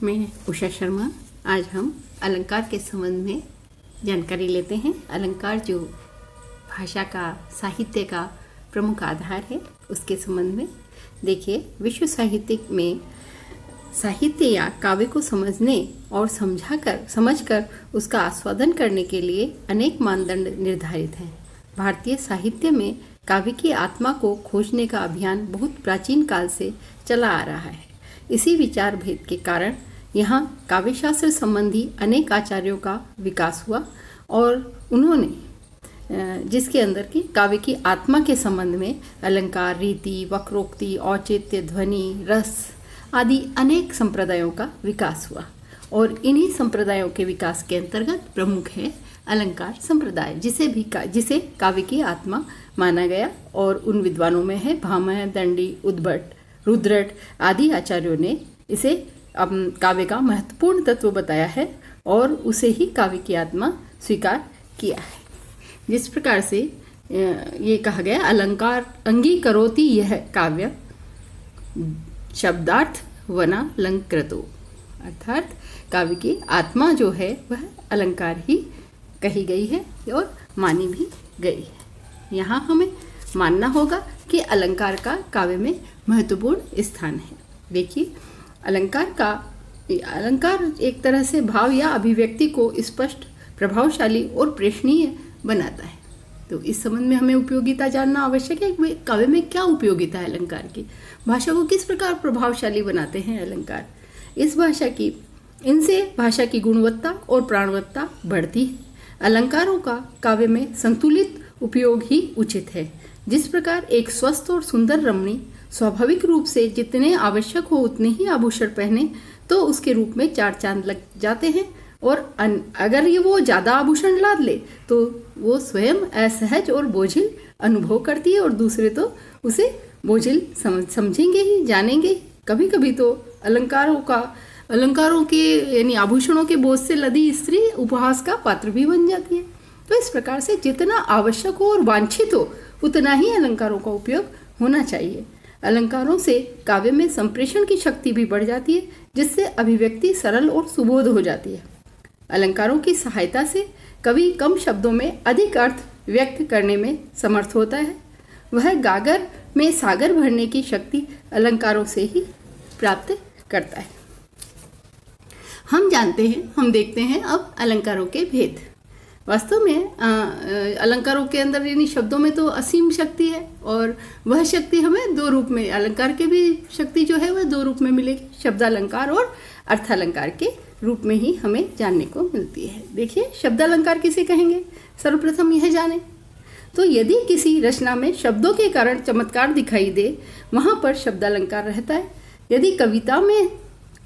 मैं उषा शर्मा। आज हम अलंकार के संबंध में जानकारी लेते हैं। अलंकार जो भाषा का, साहित्य का प्रमुख आधार है, उसके संबंध में देखिए। विश्व साहित्य में साहित्य या काव्य को समझने और समझकर उसका आस्वादन करने के लिए अनेक मानदंड निर्धारित हैं। भारतीय साहित्य में काव्य की आत्मा को खोजने का अभियान बहुत प्राचीन काल से चला आ रहा है। इसी विचार भेद के कारण यहाँ काव्यशास्त्र संबंधी अनेक आचार्यों का विकास हुआ और उन्होंने जिसके अंदर की काव्य की आत्मा के संबंध में अलंकार, रीति, वक्रोक्ति, औचित्य, ध्वनि, रस आदि अनेक संप्रदायों का विकास हुआ और इन्हीं संप्रदायों के विकास के अंतर्गत प्रमुख है अलंकार संप्रदाय, जिसे काव्य की आत्मा माना गया। और उन विद्वानों में है भामह, दंडी, उद्भट, रुद्रट आदि आचार्यों ने इसे काव्य का महत्वपूर्ण तत्व बताया है और उसे ही काव्य की आत्मा स्वीकार किया है। जिस प्रकार से ये कहा गया, अलंकार अंगीकरोति यह काव्य शब्दार्थ वनालंकृतो, अर्थात काव्य की आत्मा जो है वह अलंकार ही कही गई है और मानी भी गई है। यहाँ हमें मानना होगा कि अलंकार का काव्य में महत्वपूर्ण स्थान है। देखिए, अलंकार एक तरह से भाव या अभिव्यक्ति को स्पष्ट, प्रभावशाली और प्रेषणीय बनाता है। तो इस संबंध में हमें उपयोगिता जानना आवश्यक है। काव्य में क्या उपयोगिता है अलंकार की? भाषा को किस प्रकार प्रभावशाली बनाते हैं अलंकार? इनसे भाषा की गुणवत्ता और प्राणवत्ता बढ़ती है। अलंकारों का काव्य में संतुलित उपयोग ही उचित है। जिस प्रकार एक स्वस्थ और सुंदर रमणी स्वाभाविक रूप से जितने आवश्यक हो उतने ही आभूषण पहने तो उसके रूप में 4 चांद लग जाते हैं, और अगर वो ज़्यादा आभूषण लाद ले तो वो स्वयं असहज और बोझिल अनुभव करती है और दूसरे तो उसे बोझिल समझेंगे ही, जानेंगे ही। कभी कभी तो अलंकारों के यानी आभूषणों के बोझ से लदी स्त्री उपहास का पात्र भी बन जाती है। तो इस प्रकार से जितना आवश्यक हो और वांछित हो उतना ही अलंकारों का उपयोग होना चाहिए। अलंकारों से काव्य में संप्रेषण की शक्ति भी बढ़ जाती है, जिससे अभिव्यक्ति सरल और सुबोध हो जाती है। अलंकारों की सहायता से कवि कम शब्दों में अधिक अर्थ व्यक्त करने में समर्थ होता है। वह गागर में सागर भरने की शक्ति अलंकारों से ही प्राप्त करता है। हम देखते हैं अब अलंकारों के भेद। वास्तव में अलंकारों के अंदर यानी शब्दों में तो असीम शक्ति है और वह शक्ति हमें 2 रूप में, अलंकार के भी शक्ति जो है वह 2 रूप में मिलेगी, शब्दालंकार और अर्थालंकार के रूप में ही हमें जानने को मिलती है। देखिए, शब्दालंकार किसे कहेंगे? सर्वप्रथम यह जाने तो यदि किसी रचना में शब्दों के कारण चमत्कार दिखाई दे, वहाँ पर शब्दालंकार रहता है। यदि कविता में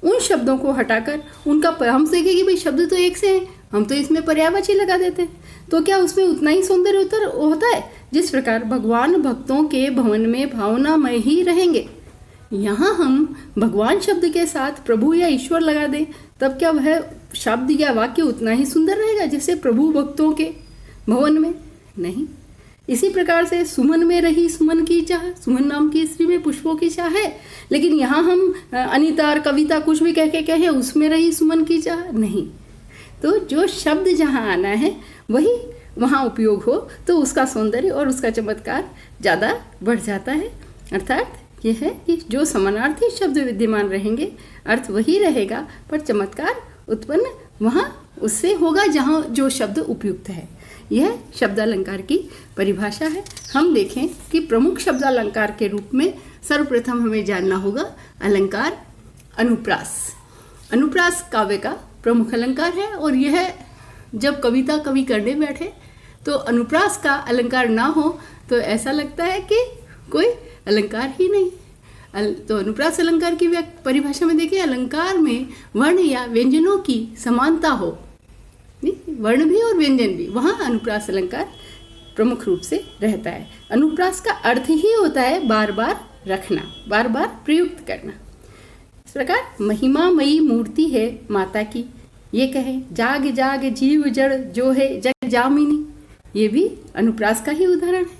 उन शब्दों को हटाकर उनका हम देखें कि भाई शब्द तो एक से हैं, हम तो इसमें पर्यायवाची लगा देते हैं, तो क्या उसमें उतना ही सौंदर्य होता है? जिस प्रकार भगवान भक्तों के भवन में भावनामय ही रहेंगे, यहाँ हम भगवान शब्द के साथ प्रभु या ईश्वर लगा दें, तब क्या वह शब्द या वाक्य उतना ही सुंदर रहेगा जैसे प्रभु भक्तों के भवन में? नहीं। इसी प्रकार से सुमन में रही सुमन की चाह, सुमन नाम की स्त्री में पुष्पों की चाह है, लेकिन यहाँ हम अनिता और कविता कुछ भी कहे उसमें रही सुमन की चाह नहीं। तो जो शब्द जहाँ आना है वही वहाँ उपयोग हो तो उसका सौंदर्य और उसका चमत्कार ज़्यादा बढ़ जाता है। अर्थात यह है कि जो समानार्थी शब्द विद्यमान रहेंगे, अर्थ वही रहेगा, पर चमत्कार उत्पन्न वहाँ उससे होगा जहाँ जो शब्द उपयुक्त है। यह शब्दालंकार की परिभाषा है। हम देखें कि प्रमुख शब्दालंकार के रूप में सर्वप्रथम हमें जानना होगा अलंकार अनुप्रास। अनुप्रास काव्य का प्रमुख अलंकार है और यह जब कविता कवि करने बैठे तो अनुप्रास का अलंकार ना हो तो ऐसा लगता है कि कोई अलंकार ही नहीं। तो अनुप्रास अलंकार की परिभाषा में देखिए, अलंकार में वर्ण या व्यंजनों की समानता हो, वर्ण भी और व्यंजन भी, वहाँ अनुप्रास अलंकार प्रमुख रूप से रहता है। अनुप्रास का अर्थ ही होता है बार बार रखना, बार बार प्रयुक्त करना। इस प्रकार महिमामयी मूर्ति है माता की, ये कहे जाग जाग जीव जड़ जो है जग जामिनी, ये भी अनुप्रास का ही उदाहरण है।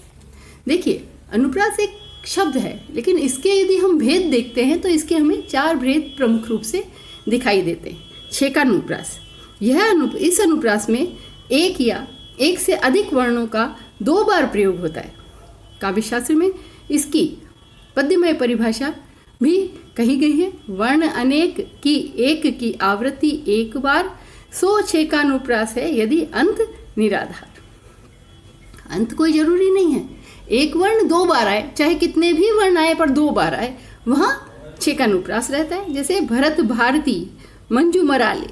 देखिए, अनुप्रास एक शब्द है, लेकिन इसके यदि हम भेद देखते हैं तो इसके हमें 4 भेद प्रमुख रूप से दिखाई देते हैं। छेकानुप्रास, इस अनुप्रास में एक या एक से अधिक वर्णों का 2 बार प्रयोग होता है। काव्यशास्त्र में इसकी पद्यमय परिभाषा भी कही गई है। वर्ण अनेक की एक की आवृत्ति एक बार, सो छेकानुप्रास है यदि अंत निराधार। अंत कोई जरूरी नहीं है, एक वर्ण 2 बार आए, चाहे कितने भी वर्ण आए पर 2 बार आए, वहाँ छेकानुप्रास रहता है। जैसे भरत भारती मंजू मराले,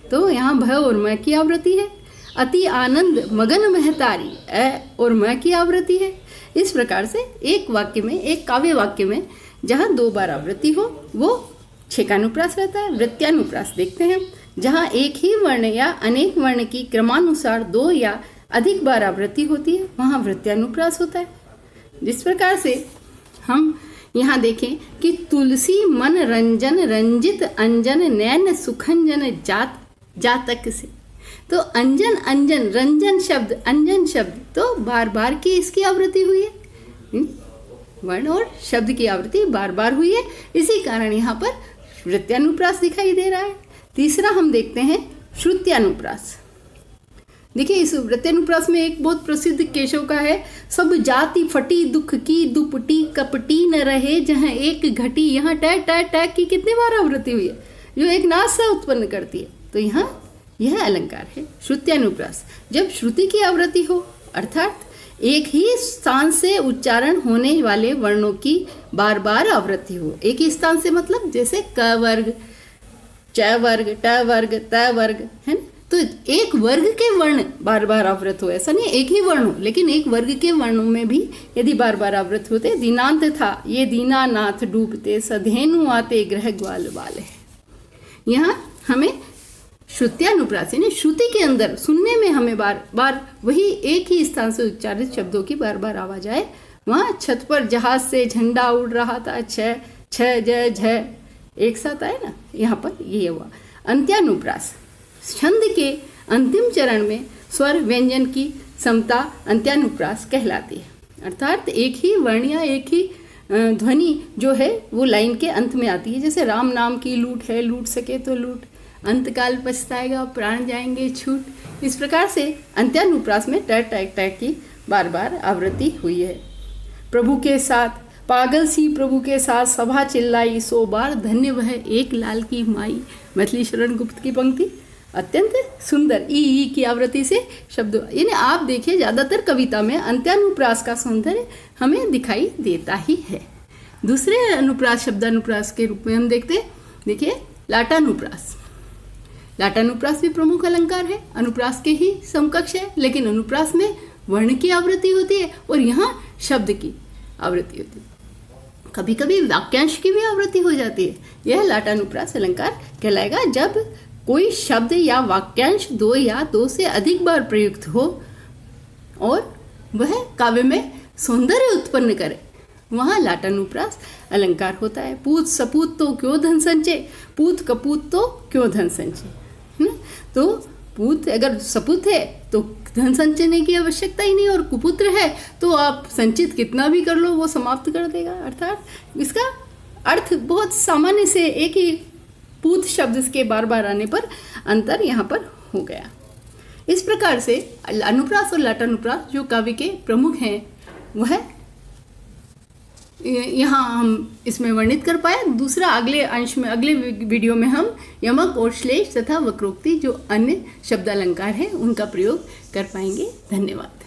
तो यहाँ भ और म की आवृत्ति है। अति आनंद मगन महतारी, अ और म की आवृत्ति है। इस प्रकार से एक वाक्य में, एक काव्य वाक्य में जहाँ 2 बार आवृत्ति हो वो छेकानुप्रास रहता है। वृत्यानुप्रास देखते हैं, जहाँ एक ही वर्ण या अनेक वर्ण की क्रमानुसार 2 या अधिक बार आवृत्ति होती है, वहाँ वृत्यानुप्रास होता है। जिस प्रकार से हम यहाँ देखें कि तुलसी मन रंजन रंजित अंजन नैन सुखंजन जातक से, तो अंजन अंजन, रंजन शब्द, अंजन शब्द, तो बार बार की इसकी आवृत्ति हुई है। वर्ण और शब्द की आवृत्ति बार बार हुई है, इसी कारण यहाँ पर वृत्यानुप्रास दिखाई दे रहा है। तीसरा हम देखते हैं श्रुत्यानुप्रास। देखिए, इस वृत्यानुप्रास में एक बहुत प्रसिद्ध केशव का है, सब जाति फटी दुख की दुपटी कपटी न रहे जहाँ एक घटी, यहाँ टैग टैग टैग की कितनी बार आवृत्ति हुई है, जो एक नाद सा उत्पन्न करती है। तो यहाँ यह अलंकार है श्रुत्यानुप्रास। जब श्रुति की आवृत्ति हो, अर्थात एक ही स्थान से उच्चारण होने वाले वर्णों की बार बार आवृत्ति हो। एक ही स्थान से मतलब जैसे क वर्ग, च वर्ग, ट वर्ग, त वर्ग, है ना। तो एक वर्ग के वर्ण बार बार आवृत हो, ऐसा नहीं एक ही वर्ण हो, लेकिन एक वर्ग के वर्णों में भी यदि बार बार आवृत होते। दीनांत था ये दीनानाथ डूबते, सधेनु आते ग्रह ग्वाल वाले। यहाँ हमें श्रुत्यानुप्रास यानी श्रुति के अंदर सुनने में हमें बार बार वही एक ही स्थान से उच्चारित शब्दों की बार बार आवाज आए। वहाँ छत पर जहाज से झंडा उड़ रहा था, छ छ ज झ एक साथ आए ना, यहाँ पर ये हुआ। अंत्यानुप्रास, छंद के अंतिम चरण में स्वर व्यंजन की समता अंत्यानुप्रास कहलाती है। अर्थात एक ही वर्ण या एक ही ध्वनि जो है वो लाइन के अंत में आती है। जैसे राम नाम की लूट है, लूट सके तो लूट, अंतकाल पछताएगा प्राण जाएंगे छूट। इस प्रकार से अंत्यानुप्रास में टैग टैग टैग की बार बार आवृत्ति हुई है। प्रभु के साथ पागल सी प्रभु के साथ सभा चिल्लाई 100 बार, धन्य वह एक लाल की माई। मैथिली शरण गुप्त की पंक्ति अत्यंत सुंदर ई की आवृत्ति से शब्द, यानी आप देखिए ज़्यादातर कविता में अंत्यानुप्रास का सौंदर्य हमें दिखाई देता ही है। दूसरे अनुप्रास शब्दानुप्रास के रूप में हम देखते हैं, देखिए लाटानुप्रास। लाटानुप्रास भी प्रमुख अलंकार है, अनुप्रास के ही समकक्ष है, लेकिन अनुप्रास में वर्ण की आवृत्ति होती है और यहाँ शब्द की आवृत्ति होती है। कभी कभी वाक्यांश की भी आवृत्ति हो जाती है। यह लाटानुप्रास अलंकार कहलाएगा जब कोई शब्द या वाक्यांश 2 या 2 से अधिक बार प्रयुक्त हो और वह काव्य में सौंदर्य उत्पन्न करे, वहाँ लाटानुप्रास अलंकार होता है। पूत सपूत तो क्यों धन संचय, पूत कपूत तो क्यों धन संचय, है ना। तो पूत अगर सपूत है तो धन संचयने की आवश्यकता ही नहीं, और कुपुत्र है तो आप संचित कितना भी कर लो वो समाप्त कर देगा। अर्थात इसका अर्थ बहुत सामान्य से एक ही पूत शब्द के बार बार आने पर अंतर यहाँ पर हो गया। इस प्रकार से अनुप्रास और लाटानुप्रास जो काव्य के प्रमुख हैं वह यहाँ हम इसमें वर्णित कर पाए। दूसरा अगले अंश में, अगले वीडियो में हम यमक और श्लेष तथा वक्रोक्ति जो अन्य शब्दालंकार है उनका प्रयोग कर पाएंगे। धन्यवाद।